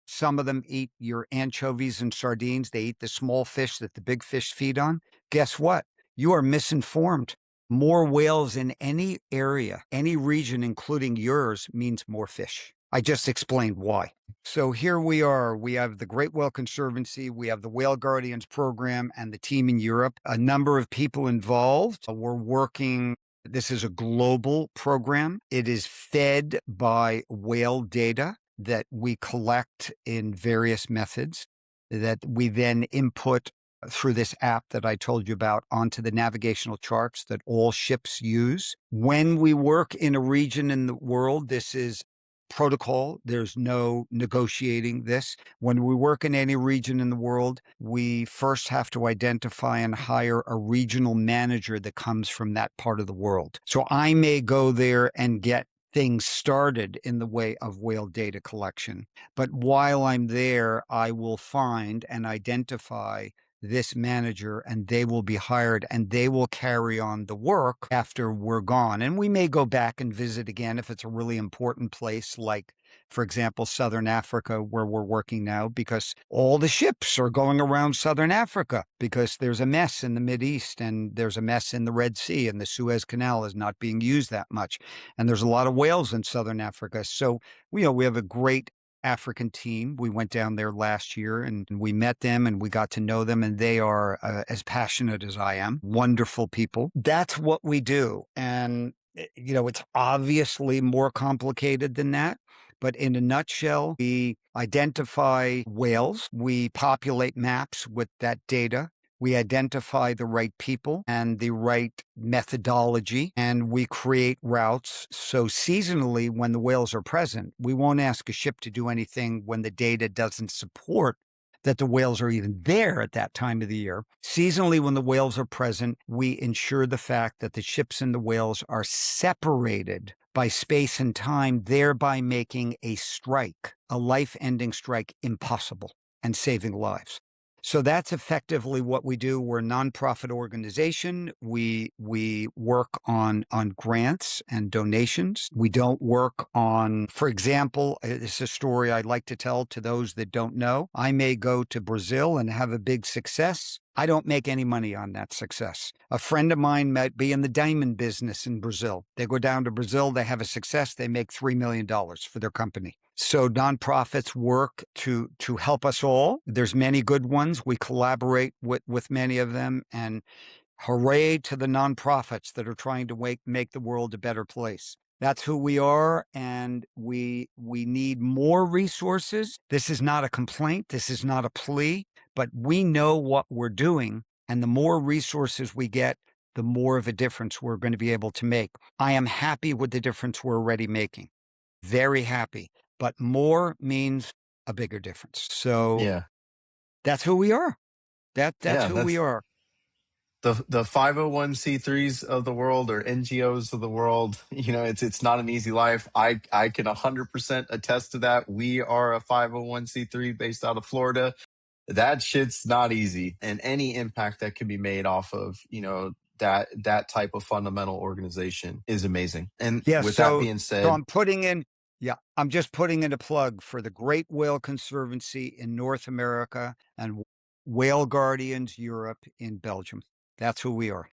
some of them eat your anchovies and sardines. They eat the small fish that the big fish feed on. Guess what? You are misinformed. More whales in any area, any region, including yours, means more fish. I just explained why. So here we are. We have the Great Whale Conservancy, we have the Whale Guardians program, and the team in Europe. A number of people involved. We're working. This is a global program. It is fed by whale data that we collect in various methods that we then input through this app that I told you about onto the navigational charts that all ships use. When we work in a region in the world, this is protocol. There's no negotiating this. When we work in any region in the world, we first have to identify and hire a regional manager that comes from that part of the world. So I may go there and get things started in the way of whale data collection. But while I'm there, I will find and identify this manager, and they will be hired, and they will carry on the work after we're gone. And we may go back and visit again if it's a really important place, like, for example, Southern Africa, where we're working now, because all the ships are going around Southern Africa because there's a mess in the Mideast, and there's a mess in the Red Sea, and the Suez Canal is not being used that much. And there's a lot of whales in Southern Africa. So, we have a great African team. We went down there last year and we met them and we got to know them, and they are as passionate as I am. Wonderful people. That's what we do. And, it's obviously more complicated than that. But in a nutshell, we identify whales, we populate maps with that data, we identify the right people and the right methodology, and we create routes. So seasonally, when the whales are present, we won't ask a ship to do anything when the data doesn't support that the whales are even there at that time of the year. Seasonally, when the whales are present, we ensure the fact that the ships and the whales are separated by space and time, thereby making a strike, a life-ending strike, impossible and saving lives. So that's effectively what we do. We're a nonprofit organization. We work on grants and donations. We don't work on, for example, it's a story I like to tell to those that don't know. I may go to Brazil and have a big success. I don't make any money on that success. A friend of mine might be in the diamond business in Brazil. They go down to Brazil, they have a success, they make $3 million for their company. So nonprofits work to help us all. There's many good ones. We collaborate with many of them, and hooray to the nonprofits that are trying to make the world a better place. That's who we are, and we need more resources. This is not a complaint. This is not a plea, but we know what we're doing, and the more resources we get, the more of a difference we're going to be able to make. I am happy with the difference we're already making. Very happy. But more means a bigger difference. So that's who we are. That's who we are. The 501c3s of the world, or NGOs of the world, it's not an easy life. I can 100% attest to that. We are a 501c3 based out of Florida. That shit's not easy, and any impact that can be made off of that type of fundamental organization is amazing. And with that being said, I'm just putting in a plug for the Great Whale Conservancy in North America and Whale Guardians Europe in Belgium. That's who we are.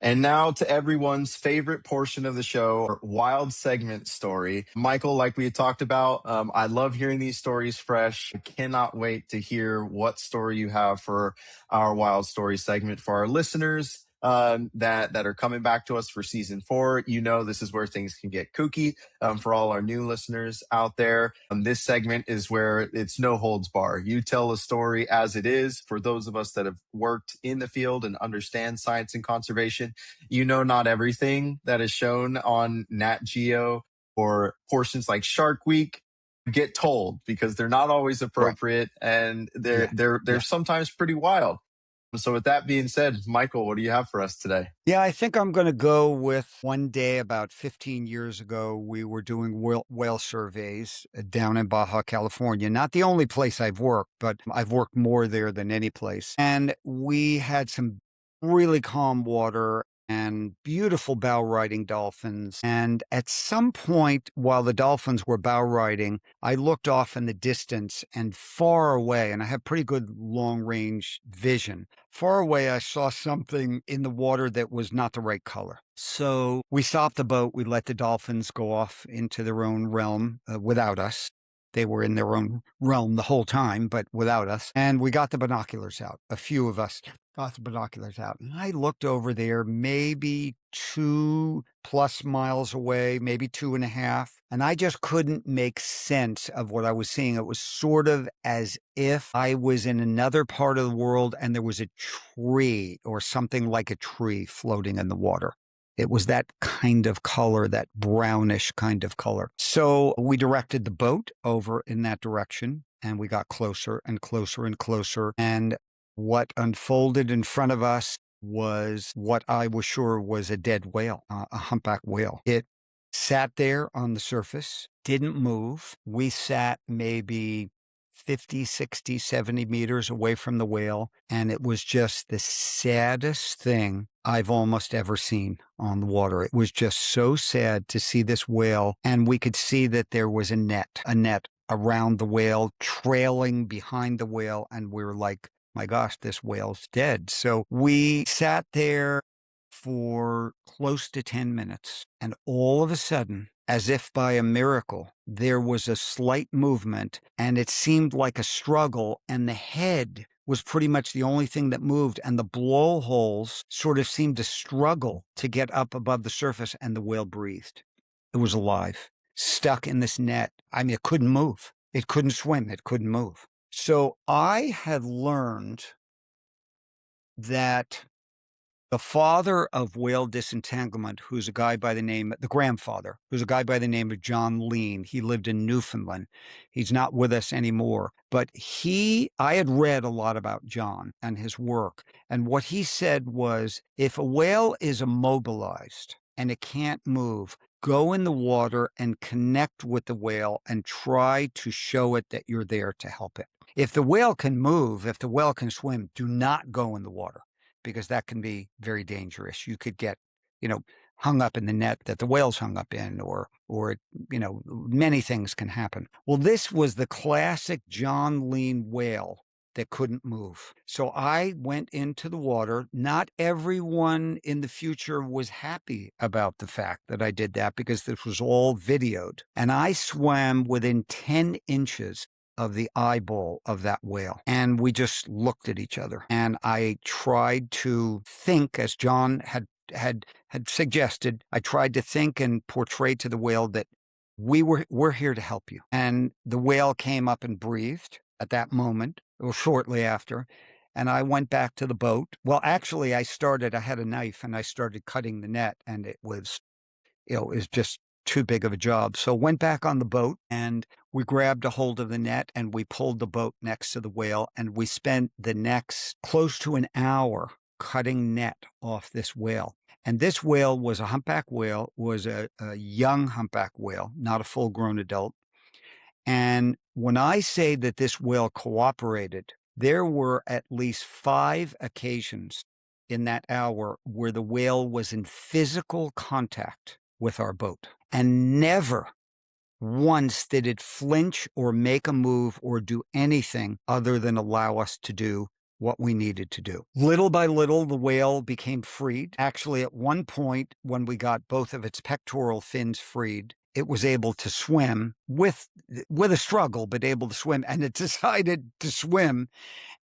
And now to everyone's favorite portion of the show, our wild segment story. Michael, like we had talked about, I love hearing these stories fresh. I cannot wait to hear what story you have for our wild story segment for our listeners. that are coming back to us for season 4. You know, this is where things can get kooky. For all our new listeners out there, this segment is where it's no holds bar. You tell a story as it is. For those of us that have worked in the field and understand science and conservation, you know, not everything that is shown on Nat Geo or portions like Shark Week get told, because they're not always Right. appropriate, and they're Yeah. they're Yeah. they're sometimes pretty wild. So with that being said, Michael, what do you have for us today? Yeah, I think I'm going to go with one day about 15 years ago. We were doing whale surveys down in Baja California. Not the only place I've worked, but I've worked more there than any place. And we had some really calm water and beautiful bow riding dolphins. And at some point, while the dolphins were bow riding, I looked off in the distance and far away, and I have pretty good long range vision. Far away, I saw something in the water that was not the right color. So we stopped the boat. We let the dolphins go off into their own realm without us. They were in their own realm the whole time, but without us. And we got the binoculars out. A few of us got the binoculars out. And I looked over there, maybe 2+ miles away, maybe 2.5. And I just couldn't make sense of what I was seeing. It was sort of as if I was in another part of the world and there was a tree or something like a tree floating in the water. It was that kind of color, that brownish kind of color. So we directed the boat over in that direction, and we got closer and closer and closer. And what unfolded in front of us was what I was sure was a dead whale, a humpback whale. It sat there on the surface, didn't move. We sat maybe 50, 60, 70 meters away from the whale, and it was just the saddest thing I've almost ever seen on the water. It was just so sad to see this whale, and we could see that there was a net around the whale, trailing behind the whale, and we were like, my gosh, this whale's dead. So we sat there for close to 10 minutes, and all of a sudden, as if by a miracle, there was a slight movement, and it seemed like a struggle, and the head was pretty much the only thing that moved, and the blowholes sort of seemed to struggle to get up above the surface, and the whale breathed. It was alive, stuck in this net. I mean, it couldn't move. It couldn't swim. It couldn't move. So I had learned that the father of whale disentanglement, who's a guy by the name, the grandfather, who's a guy by the name of John Lean. He lived in Newfoundland. He's not with us anymore, but I had read a lot about John and his work. And what he said was, if a whale is immobilized and it can't move, go in the water and connect with the whale and try to show it that you're there to help it. If the whale can move, if the whale can swim, do not go in the water, because that can be very dangerous. You could get, hung up in the net that the whale's hung up in, or many things can happen. Well, this was the classic John Lean whale that couldn't move. So I went into the water. Not everyone in the future was happy about the fact that I did that, because this was all videoed. And I swam within 10 inches of the eyeball of that whale. And we just looked at each other. And I tried to think, as John had suggested, I tried to think and portray to the whale that we're here to help you. And the whale came up and breathed at that moment, or shortly after. And I went back to the boat. Well, actually, I had a knife and I started cutting the net, and it was just too big of a job. So went back on the boat, and we grabbed a hold of the net and we pulled the boat next to the whale, and we spent the next close to an hour cutting net off this whale. And this whale was a humpback whale, was a young humpback whale, not a full-grown adult. And when I say that this whale cooperated, there were at least 5 occasions in that hour where the whale was in physical contact with our boat. And never once did it flinch or make a move or do anything other than allow us to do what we needed to do. Little by little, the whale became freed. Actually, at one point, when we got both of its pectoral fins freed, it was able to swim with a struggle, but able to swim. And it decided to swim.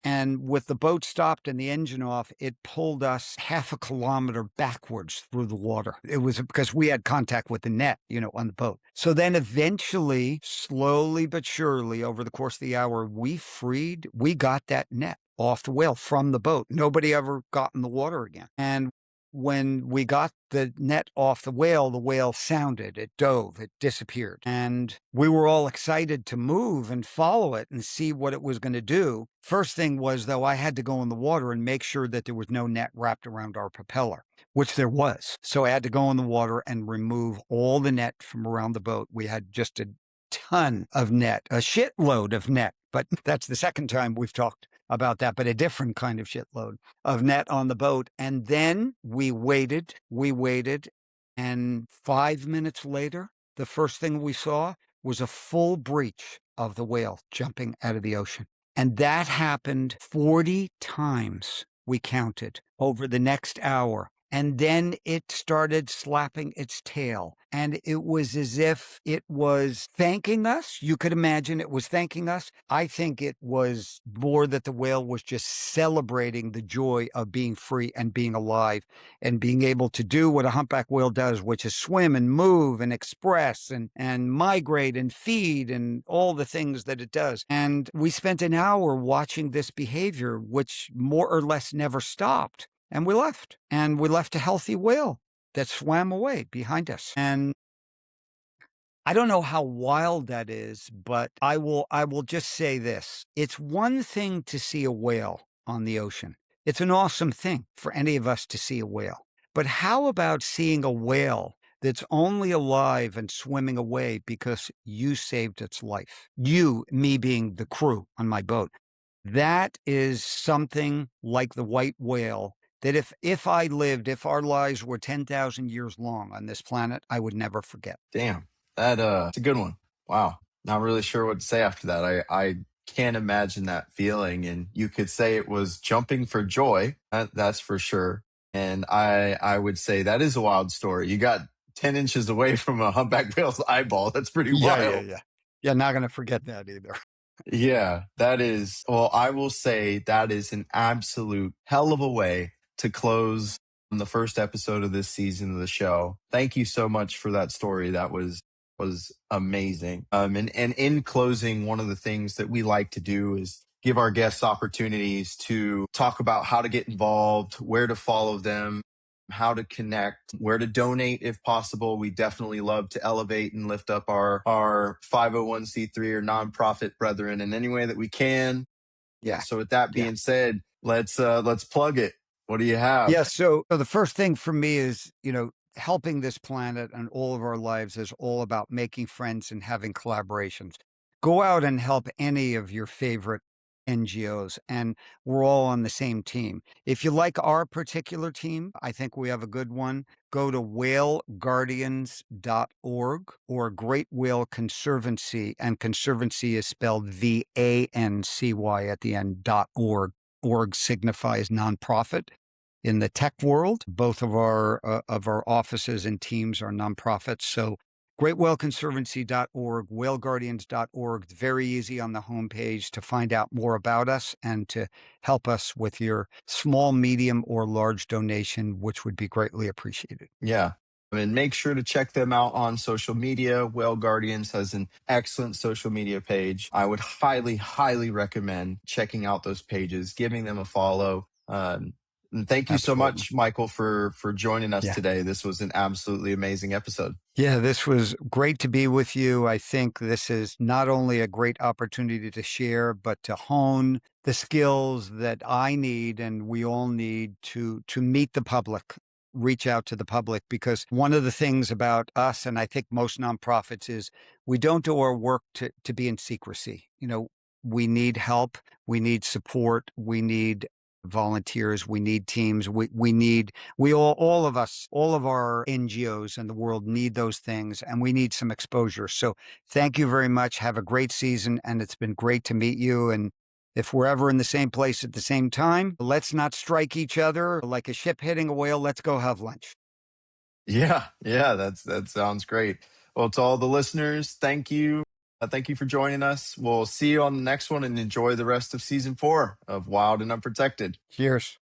And with the boat stopped and the engine off, it pulled us half a kilometer backwards through the water. It was because we had contact with the net, on the boat. So then eventually, slowly but surely, over the course of the hour, we got that net off the whale from the boat. Nobody ever got in the water again. And when we got the net off the whale sounded, it dove, it disappeared. And we were all excited to move and follow it and see what it was going to do. First thing was, though, I had to go in the water and make sure that there was no net wrapped around our propeller, which there was. So I had to go in the water and remove all the net from around the boat. We had just a ton of net, a shitload of net. But that's the second time we've talked about that, but a different kind of shitload of net on the boat. And then we waited, and 5 minutes later, the first thing we saw was a full breach of the whale jumping out of the ocean. And that happened 40 times, we counted, over the next hour. And then it started slapping its tail. And it was as if it was thanking us. You could imagine it was thanking us. I think it was more that the whale was just celebrating the joy of being free and being alive and being able to do what a humpback whale does, which is swim and move and express and migrate and feed and all the things that it does. And we spent an hour watching this behavior, which more or less never stopped. And we left. And we left a healthy whale that swam away behind us. And I don't know how wild that is, but I will just say this. It's one thing to see a whale on the ocean. It's an awesome thing for any of us to see a whale. But how about seeing a whale that's only alive and swimming away because you saved its life? You, me being the crew on my boat. That is something like the white whale that if our lives were 10,000 years long on this planet, I would never forget. Damn, that's a good one. Wow. Not really sure what to say after that. I can't imagine that feeling. And you could say it was jumping for joy. That's for sure. And I would say that is a wild story. You got 10 inches away from a humpback whale's eyeball. That's pretty wild. Yeah, not going to forget that either. Yeah, that is, well, I will say that is an absolute hell of a way to close on the first episode of this season of the show. Thank you so much for that story. That was amazing. And in closing, one of the things that we like to do is give our guests opportunities to talk about how to get involved, where to follow them, how to connect, where to donate if possible. We definitely love to elevate and lift up our 501c3 or nonprofit brethren in any way that we can. Yeah. So with that being said, let's plug it. What do you have? Yeah. So the first thing for me is, helping this planet and all of our lives is all about making friends and having collaborations. Go out and help any of your favorite NGOs, and we're all on the same team. If you like our particular team, I think we have a good one. Go to whaleguardians.org or Great Whale Conservancy, and Conservancy is spelled VANCY at the end, .org. Org signifies nonprofit. In the tech world, both of our offices and teams are nonprofits. So greatwhaleconservancy.org, whaleguardians.org. It's very easy on the homepage to find out more about us and to help us with your small, medium, or large donation, which would be greatly appreciated. Yeah. And make sure to check them out on social media. Whale Guardians has an excellent social media page. I would highly, highly recommend checking out those pages, giving them a follow. And thank you so much, Michael, for joining us today. This was an absolutely amazing episode. Yeah, this was great to be with you. I think this is not only a great opportunity to share, but to hone the skills that I need and we all need to meet the public, reach out to the public, because one of the things about us, and I think most nonprofits, is we don't do our work to be in secrecy. We need help, we need support, we need volunteers, we need teams, all of our NGOs in the world need those things, and we need some exposure. So thank you very much. Have a great season, and it's been great to meet you. And if we're ever in the same place at the same time, let's not strike each other like a ship hitting a whale. Let's go have lunch. Yeah, that sounds great. Well, to all the listeners, thank you. Thank you for joining us. We'll see you on the next one and enjoy the rest of season 4 of Wild and Unprotected. Cheers.